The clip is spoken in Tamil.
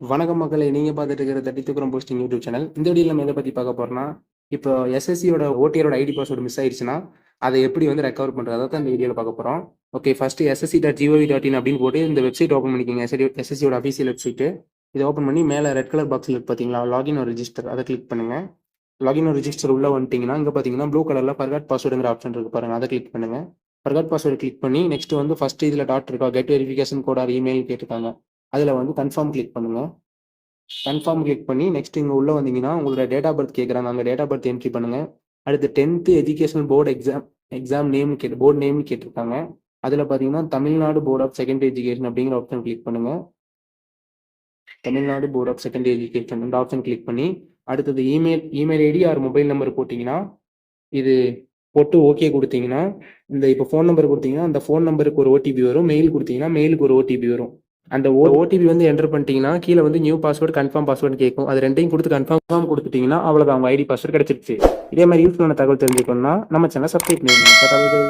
வணக்கம் மக்களே, நீங்க பார்த்துட்டு இருக்கிற 32 போஸ்டிங் யூடியூப் சேனல். இந்த வீடியோல நம்ம எதை பத்தி பார்க்க போறோம்னா, இப்போ எஸ்எஸ்சியோட ஓடிஆரோட ஐடி பாஸ்வேர்டு மிஸ் ஆயிடுச்சுன்னா அதை எப்படி வந்து ரெக்கவர் பண்றது, அதை தான் இந்த வீடியோல பார்க்க போறோம். ஓகே, ஃபர்ஸ்ட் ssc.gov.in அப்படின்னு போட்டு இந்த வெப்சைட் ஓப்பன் பண்ணிக்கோங்க. எஸ்எஸ்சியோட அஃபீஷியல் வெப்சைட். இதை ஓப்பன் பண்ணி மேலே ரெட் கலர் பாக்ஸில் இருக்கு பார்த்தீங்களா, லாகின் ஒரு ரிஜிஸ்டர், அதை கிளிக் பண்ணுங்க. லாகின் ஒரு ரிஜிஸ்டர் உள்ள வந்துட்டீங்கன்னா இங்கே பார்த்தீங்கன்னா ப்ளூ கலர்ல ஃபர்காட் பாஸ்வேர்டுங்கிற ஆப்ஷன் இருக்கு பாருங்க, அதை கிளிக் பண்ணுங்க. ஃபர்காட் பாஸ்வேர்டு கிளிக் பண்ணி நெக்ஸ்ட் வந்து ஃபர்ஸ்ட் இதில் டாட் இருக்கா, get verification code or email கேட்டிருக்காங்க. அதில் வந்து கன்ஃபார்ம் கிளிக் பண்ணுங்க. கன்ஃபார்ம் கிளிக் பண்ணி நெக்ஸ்ட் இங்கே உள்ளே வந்தீங்கன்னா உங்களோட டேட் ஆஃப் பர்த் கேட்குறாங்க, அங்கே டேட் ஆஃப் பர்த் என்ட்ரி பண்ணுங்க. அடுத்து 10th educational board exam name board name கேட்டிருக்காங்க. அதில் பார்த்தீங்கன்னா Tamil Nadu board of secondary education அப்படிங்கிற ஆப்ஷன் கிளிக் பண்ணுங்க. Tamil Nadu board of secondary education இந்த ஆப்ஷன் கிளிக் பண்ணி அடுத்தது email ID or mobile number போட்டிங்கன்னா இது போட்டு ஓகே கொடுத்தீங்கன்னா இந்த இப்போ ஃபோன் நம்பர் கொடுத்தீங்கன்னா அந்த ஃபோன் நம்பருக்கு ஒரு ஓடிபி வரும், மெயில் கொடுத்தீங்கன்னா மெயிலுக்கு ஒரு ஓடிபி வரும். அந்த ஓடிபி வந்து என்டர் பண்ணிட்டீங்கன்னா கீழே வந்து நியூ பாஸ்வேர்டு கன்ஃபார்ம் பாஸ்வேர்டு கேட்கும். அது ரெண்டையும் கொடுத்து கன்ஃபார்ம் கொடுத்துட்டீங்கன்னா அவ்வளோதான், அவங்க ஐடி பாஸ்வேர்டு கிடைச்சிருச்சு. இதே மாதிரி யூஸ்ஃபுல்லான தகவல் தெரிஞ்சுக்கணும்னா நம்ம சேனல் சப்ஸ்கிரைப் பண்ணிடுங்க.